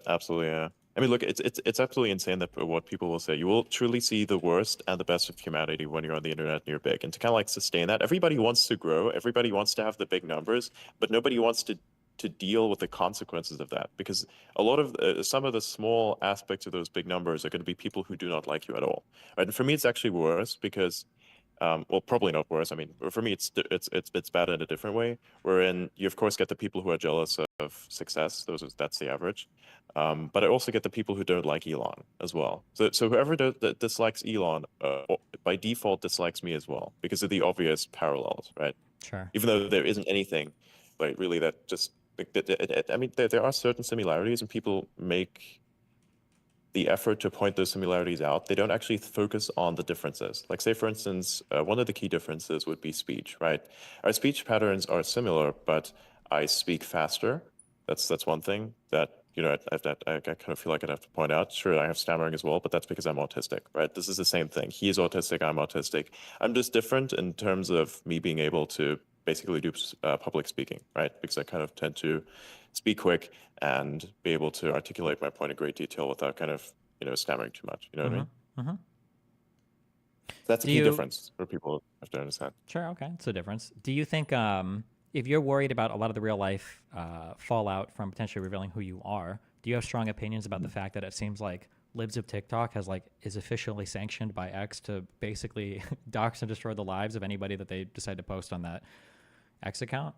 Absolutely, yeah. I mean, look, it's absolutely insane that what people will say. You will truly see the worst and the best of humanity when you're on the internet and you're big. And to kind of like sustain that, everybody wants to grow, everybody wants to have the big numbers, but nobody wants to deal with the consequences of that because a lot of some of the small aspects of those big numbers are going to be people who do not like you at all. Right? And for me, it's actually worse because well, probably not worse. I mean, for me, it's bad in a different way. Wherein you of course get the people who are jealous of success. That's the average. But I also get the people who don't like Elon as well. So whoever that dislikes Elon, by default dislikes me as well because of the obvious parallels, right? Sure. Even though there isn't anything, like really that just like I mean, there are certain similarities, and people make the effort to point those similarities out. They don't actually focus on the differences. Like, say, for instance, one of the key differences would be speech, right? Our speech patterns are similar, but I speak faster. That's one thing that, I kind of feel like I'd have to point out. Sure, I have stammering as well, but that's because I'm autistic, right? This is the same thing. He's autistic, I'm autistic. I'm just different in terms of me being able to basically do public speaking, right? Because I kind of tend to speak quick and be able to articulate my point in great detail without kind of, stammering too much. You know what I Mm-hmm. mean? Mm-hmm. So that's a Do key you difference for people have to understand. Sure, okay, it's a difference. Do you think if you're worried about a lot of the real life fallout from potentially revealing who you are, do you have strong opinions about the fact that it seems like Libs of TikTok is officially sanctioned by X to basically dox and destroy the lives of anybody that they decide to post on that X account?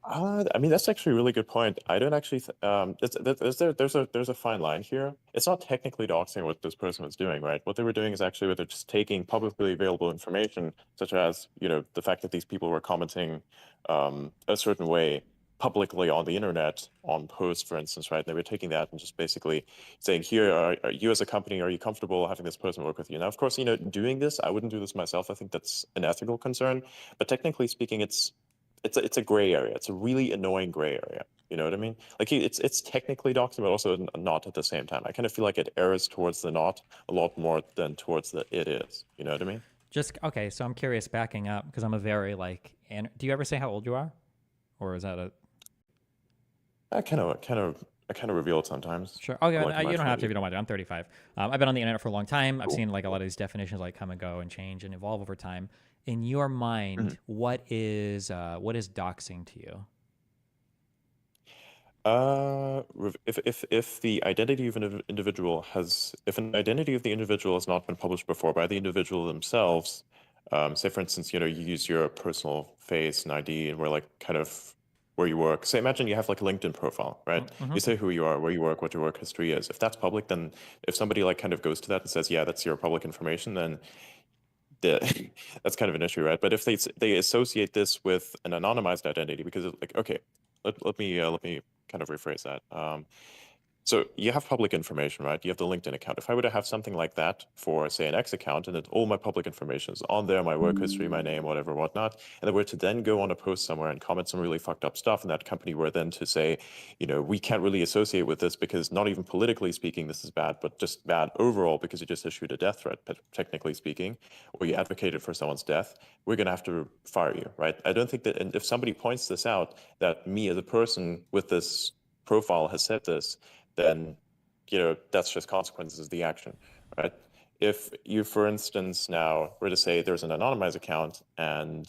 I mean, that's actually a really good point. I don't actually, there's a fine line here. It's not technically doxing what this person was doing, right? What they were doing is actually they're just taking publicly available information, such as, the fact that these people were commenting a certain way publicly on the internet, on posts, for instance, right? They were taking that and just basically saying, here, are you as a company, are you comfortable having this person work with you? Now, of course, doing this, I wouldn't do this myself. I think that's an ethical concern. But technically speaking, it's a gray area. It's a really annoying gray area. You know what I mean? Like it's technically doxing, but also not at the same time. I kind of feel like it errs towards the not a lot more than towards the it is. You know what I mean? Just okay, so I'm curious, backing up because I'm a very like. And do you ever say how old you are, or is that a I kind of reveal it sometimes. Sure. Oh, I'm yeah. like in my You don't have to if 20s. you don't want to. I'm 35. I've been on the internet for a long time. I've Cool. seen like a lot of these definitions like come and go and change and evolve over time. In your Mhm. mind, what is doxing to you? If the identity of an individual has if an identity of the individual has not been published before by the individual themselves, say for instance, you use your personal face and ID and we're like kind of where you work. Say imagine you have like a LinkedIn profile, right? Mm-hmm. You say who you are, where you work, what your work history is. If that's public, then if somebody like kind of goes to that and says, yeah, that's your public information, then that's kind of an issue, right? But if they associate this with an anonymized identity, because it's like, okay, let me kind of rephrase that. So you have public information, right? You have the LinkedIn account. If I were to have something like that for, say, an X account, and that all my public information is on there, my work history, my name, whatever, whatnot, and I were to then go on a post somewhere and comment some really fucked up stuff, and that company were then to say, we can't really associate with this because not even politically speaking, this is bad, but just bad overall because you just issued a death threat, technically speaking, or you advocated for someone's death, we're going to have to fire you, right? I don't think that, and if somebody points this out, that me as a person with this profile has said this, then that's just consequences of the action, right? If you, for instance, now were to say there's an anonymized account and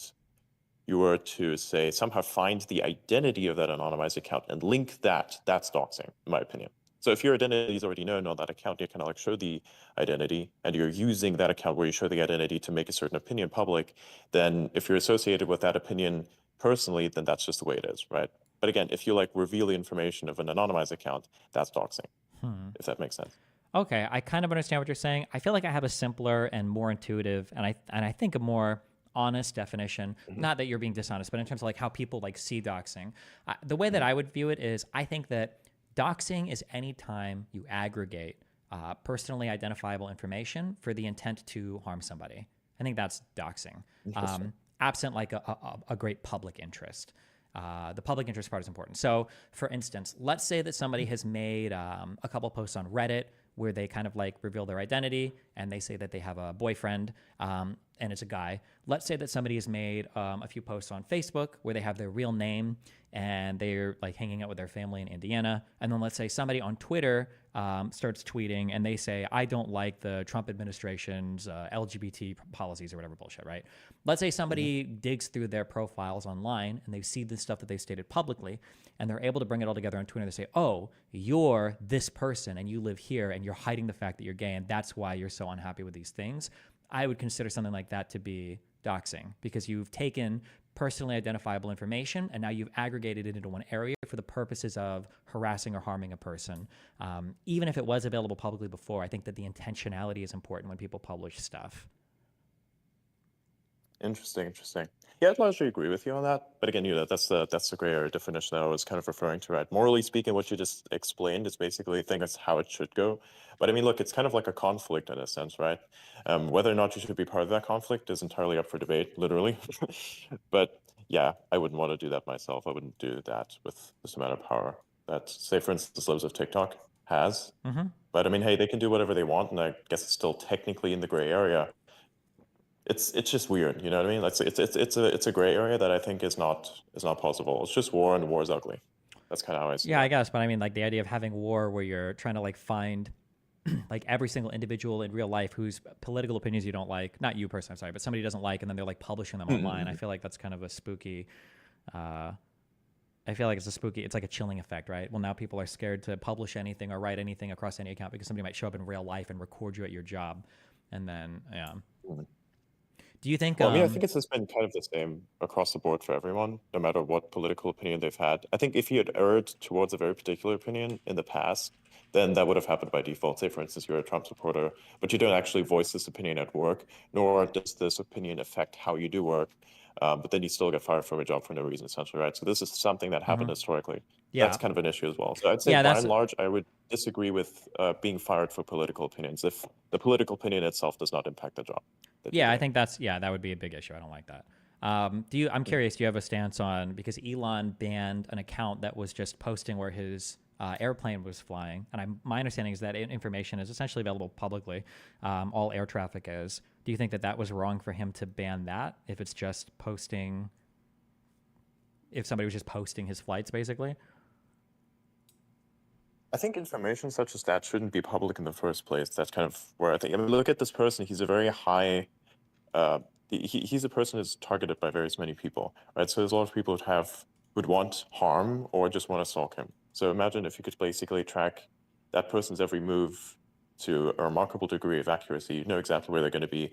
you were to say somehow find the identity of that anonymized account and link that, that's doxing, in my opinion. So if your identity is already known on that account, you kind of like show the identity and you're using that account where you show the identity to make a certain opinion public, then if you're associated with that opinion personally, then that's just the way it is, right? But again, if you like reveal the information of an anonymized account, that's doxing, Hmm. if that makes sense. Okay, I kind of understand what you're saying. I feel like I have a simpler and more intuitive, and I think a more honest definition. Mhm. Not that you're being dishonest, but in terms of like how people like see doxing. The way that Mhm. I would view it is, I think that doxing is any time you aggregate personally identifiable information for the intent to harm somebody. I think that's doxing. Interesting. Absent like a great public interest. The public interest part is important. So, for instance, let's say that somebody has made a couple posts on Reddit where they kind of like reveal their identity and they say that they have a boyfriend. and it's a guy. Let's say that somebody has made a few posts on Facebook where they have their real name and they're like hanging out with their family in Indiana. And then let's say somebody on Twitter starts tweeting and they say, I don't like the Trump administration's LGBT policies or whatever bullshit, right? Let's say somebody digs through their profiles online and they see the stuff that they've stated publicly and they're able to bring it all together on Twitter. They say, oh, you're this person and you live here and you're hiding the fact that you're gay and that's why you're so unhappy with these things. I would consider something like that to be doxing because you've taken personally identifiable information and now you've aggregated it into one area for the purposes of harassing or harming a person. Even if it was available publicly before, I think that the intentionality is important when people publish stuff. Interesting. Yeah, I'd largely agree with you on that. But again, that's the gray area definition that I was kind of referring to, right? Morally speaking, what you just explained is basically I think that's how it should go. But I mean, look, it's kind of like a conflict in a sense, right? Whether or not you should be part of that conflict is entirely up for debate, literally. But yeah, I wouldn't want to do that myself. I wouldn't do that with this amount of power that, say, for instance, Libs of TikTok has. But I mean, hey, they can do whatever they want, and I guess it's still technically in the gray area. It's just weird, you know what I mean? It's a gray area that I think is not possible. It's just war, and war is ugly. That's kind of how I see Yeah, it. I guess, but I mean, like the idea of having war where you're trying to like find like every single individual in real life whose political opinions you don't like, not you personally, I'm sorry, but somebody doesn't like, and then they're like publishing them online. I feel like that's kind of a spooky. I feel like it's like a chilling effect, right? Well, now people are scared to publish anything or write anything across any account because somebody might show up in real life and record you at your job, and then yeah. Do you think? Well, I mean, I think it's just been kind of the same across the board for everyone, no matter what political opinion they've had. I think if you had erred towards a very particular opinion in the past, then that would have happened by default. Say, for instance, you're a Trump supporter, but you don't actually voice this opinion at work, nor does this opinion affect how you do work. But then you still get fired from a job for no reason, essentially, right? So this is something that happened historically. Yeah, That's kind of an issue as well. So I'd say, yeah, by that's and large, I would disagree with being fired for political opinions if the political opinion itself does not impact the job that you're yeah. I doing. think that would be a big issue. I don't like that. I'm curious. Do you have a stance on because Elon banned an account that was just posting where his airplane was flying, and my understanding is that information is essentially available publicly. All air traffic is. Do you think that that was wrong for him to ban that if it's just posting? If somebody was just posting his flights, basically. I think information such as that shouldn't be public in the first place. That's kind of where I mean, look at this person. He's a very high, he's a person who's targeted by various many people, right? So there's a lot of people would want harm or just want to stalk him. So imagine if you could basically track that person's every move to a remarkable degree of accuracy. You know exactly where they're going to be,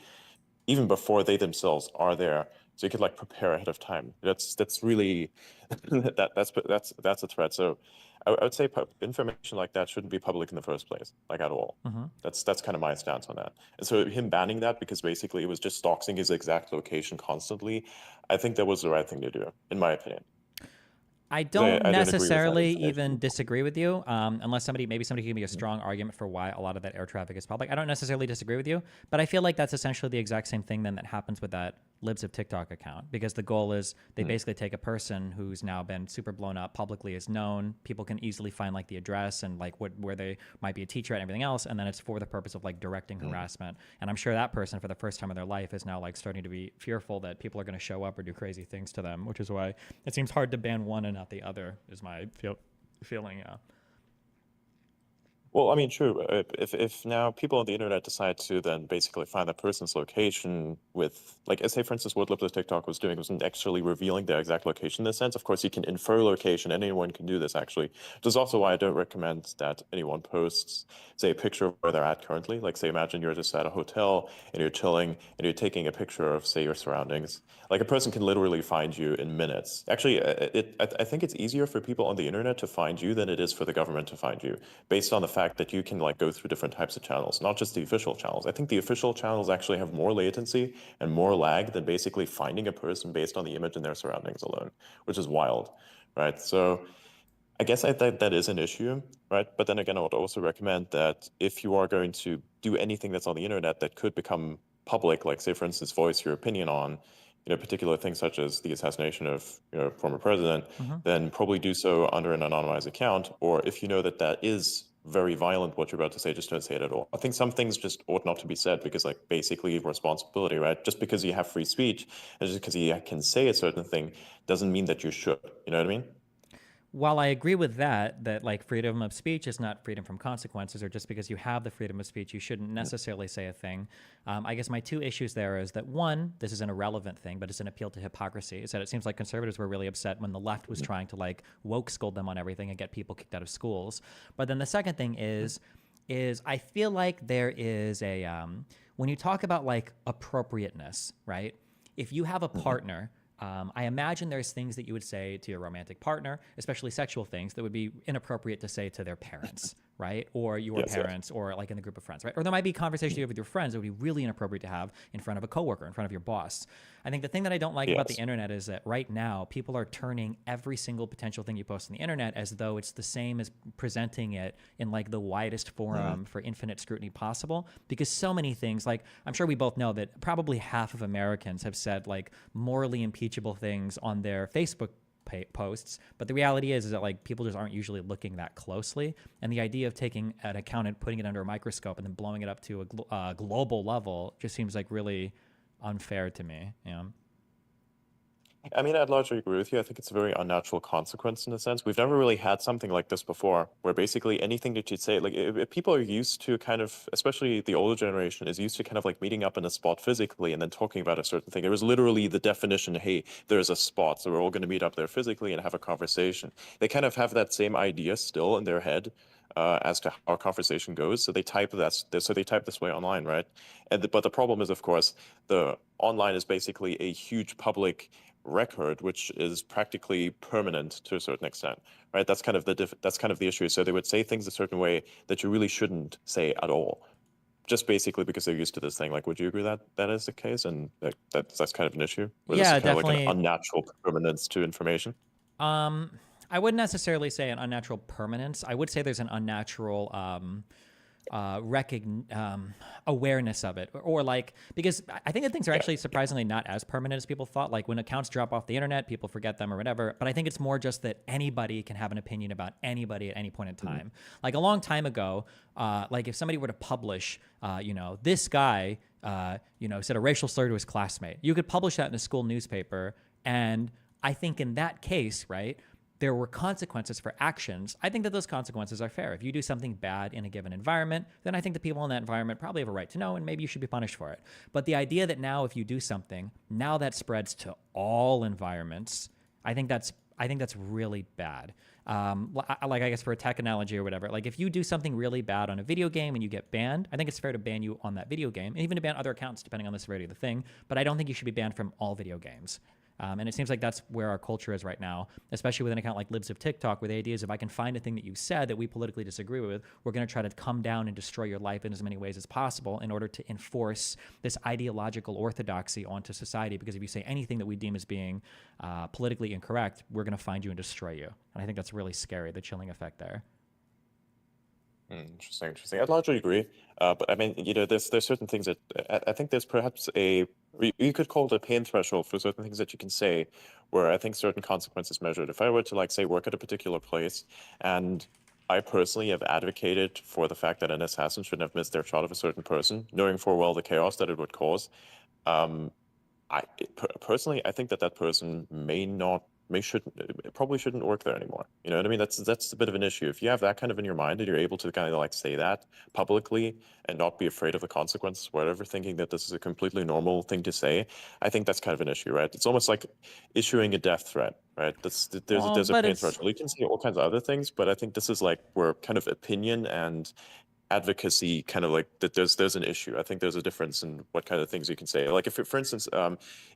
even before they themselves are there. So you could like prepare ahead of time. That's really that's a threat. So I would say information like that shouldn't be public in the first place, like at all. That's kind of my stance on that. And so him banning that because basically it was just doxing his exact location constantly, I think that was the right thing to do, in my opinion. I 'Cause don't I don't agree with that necessarily information. even disagree with you, unless somebody can give me a strong argument for why a lot of that air traffic is public. I don't necessarily disagree with you, but I feel like that's essentially the exact same thing then that happens with that Libs of TikTok account because the goal is they basically take a person who's now been super blown up, publicly is known, people can easily find like the address and like where they might be a teacher and everything else, and then it's for the purpose of like directing harassment. And I'm sure that person for the first time in their life is now like starting to be fearful that people are going to show up or do crazy things to them, which is why it seems hard to ban one and not the other. Is my feeling, yeah. Well, I mean, true. If now people on the internet decide to then basically find that person's location with, like, say for instance, what Libs TikTok was doing wasn't actually revealing their exact location in this sense. Of course, you can infer location. Anyone can do this, actually. Which is also why I don't recommend that anyone posts, say, a picture of where they're at currently. Like, say, imagine you're just at a hotel and you're chilling and you're taking a picture of, say, your surroundings. Like, a person can literally find you in minutes. Actually, I think it's easier for people on the internet to find you than it is for the government to find you, based on the fact that you can like go through different types of channels, not just the official channels. I think the official channels actually have more latency and more lag than basically finding a person based on the image in their surroundings alone, which is wild, right? So I guess I think that is an issue, right? But then again, I would also recommend that if you are going to do anything that's on the internet that could become public, like say, for instance, voice your opinion on, particular things such as the assassination of, former president, then probably do so under an anonymized account. Or if you know that that is very violent what you're about to say, just don't say it at all. I think some things just ought not to be said because, like, basically responsibility, right? Just because you have free speech and just because you can say a certain thing doesn't mean that you should. You know what I mean? While I agree with that like freedom of speech is not freedom from consequences, or just because you have the freedom of speech, you shouldn't necessarily say a thing. I guess my two issues there is that one, this is an irrelevant thing, but it's an appeal to hypocrisy. Is that it seems like conservatives were really upset when the left was trying to like woke scold them on everything and get people kicked out of schools. But then the second thing is I feel like there is a when you talk about like appropriateness, right? If you have a partner, I imagine there's things that you would say to your romantic partner, especially sexual things, that would be inappropriate to say to their parents, right? Or your Yes, yes. parents, or like in the group of friends, right? Or there might be conversations you have with your friends that would be really inappropriate to have in front of a coworker, in front of your boss. I think the thing that I don't like about the Yes. internet is that right now people are turning every single potential thing you post on the internet as though it's the same as presenting it in like the widest forum for infinite scrutiny possible. Because so many things, like I'm sure we both know that probably half of Americans have said like morally impeachable things on their Facebook posts, but the reality is that like people just aren't usually looking that closely, and the idea of taking an account and putting it under a microscope and then blowing it up to a global level just seems like really unfair to me. Yeah. I mean, I'd largely agree with you. I think it's a very unnatural consequence in a sense. We've never really had something like this before, where basically anything that you'd say, like if people are used to kind of, especially the older generation, is used to kind of like meeting up in a spot physically and then talking about a certain thing. There was literally the definition, hey, there's a spot, so we're all going to meet up there physically and have a conversation. They kind of have that same idea still in their head. As to how a conversation goes, so they type this way online, right? But the problem is, of course, the online is basically a huge public record, which is practically permanent to a certain extent, right? That's kind of the issue. So they would say things a certain way that you really shouldn't say at all, just basically because they're used to this thing. Like, would you agree that that is the case, and that's kind of an issue, where this is Yeah, kind of like an definitely. unnatural permanence to information? Um, I wouldn't necessarily say an unnatural permanence. I would say there's an unnatural awareness of it, or like, because I think that things are Yeah. actually surprisingly not as permanent as people thought. Like when accounts drop off the internet, people forget them or whatever. But I think it's more just that anybody can have an opinion about anybody at any point in time. Like a long time ago, like if somebody were to publish, this guy, said a racial slur to his classmate, you could publish that in a school newspaper, and I think in that case, right, there were consequences for actions. I think that those consequences are fair. If you do something bad in a given environment, then I think the people in that environment probably have a right to know, and maybe you should be punished for it. But the idea that now if you do something, now that spreads to all environments, I think that's really bad. Like I guess for a tech analogy or whatever, like if you do something really bad on a video game and you get banned, I think it's fair to ban you on that video game, and even to ban other accounts depending on the severity of the thing. But I don't think you should be banned from all video games. And it seems like that's where our culture is right now, especially with an account like Libs of TikTok, where the idea is if I can find a thing that you said that we politically disagree with, we're going to try to come down and destroy your life in as many ways as possible in order to enforce this ideological orthodoxy onto society. Because if you say anything that we deem as being politically incorrect, we're going to find you and destroy you. And I think that's really scary, the chilling effect there. Interesting, interesting. I largely agree. But I mean, there's certain things that I think there's perhaps you could call it a pain threshold for certain things that you can say, where I think certain consequences measured. If I were to like say work at a particular place, and I personally have advocated for the fact that an assassin shouldn't have missed their shot of a certain person, knowing full well the chaos that it would cause, um, personally, I think that that person probably shouldn't work there anymore. You know what I mean? That's a bit of an issue. If you have that kind of in your mind and you're able to kind of like say that publicly and not be afraid of the consequences, whatever, thinking that this is a completely normal thing to say, I think that's kind of an issue, right? It's almost like issuing a death threat, right? Well, There's a but pain it's threshold. You can say all kinds of other things, but I think this is like where kind of opinion and advocacy kind of like that there's an issue. I think there's a difference in what kind of things you can say. Like if for instance,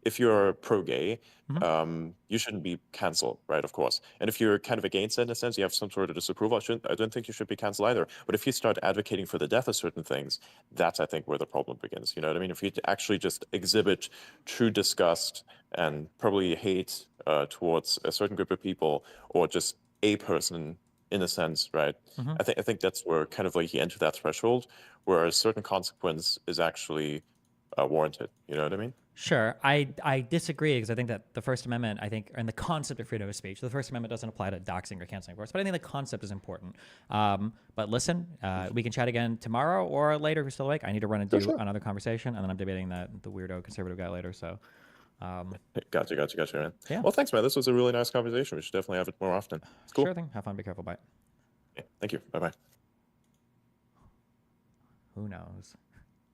if you're pro-gay, mhm. you shouldn't be canceled, right? Of course. And if you're kind of against it in a sense, you have some sort of disapproval. I don't think you should be canceled either. But if you start advocating for the death of certain things, that's I think where the problem begins. You know what I mean? If you actually just exhibit true disgust and probably hate towards a certain group of people or just a person in a sense, right? Mhm. I think that's where kind of like you enter that threshold where a certain consequence is actually warranted. You know what I mean? Sure. I disagree because I think that the First Amendment, and the concept of freedom of speech, the First Amendment doesn't apply to doxing or canceling, of course, but I think the concept is important. But listen, we can chat again tomorrow or later if you're still awake. I need to run and For do sure. another conversation, and then I'm debating the weirdo conservative guy later. So, Gotcha, man. yeah, Well, thanks, man. This was a really nice conversation. We should definitely have it more often. It's cool. sure thing. Have fun. Be careful. Bye. Yeah, thank you. Bye bye. Who knows?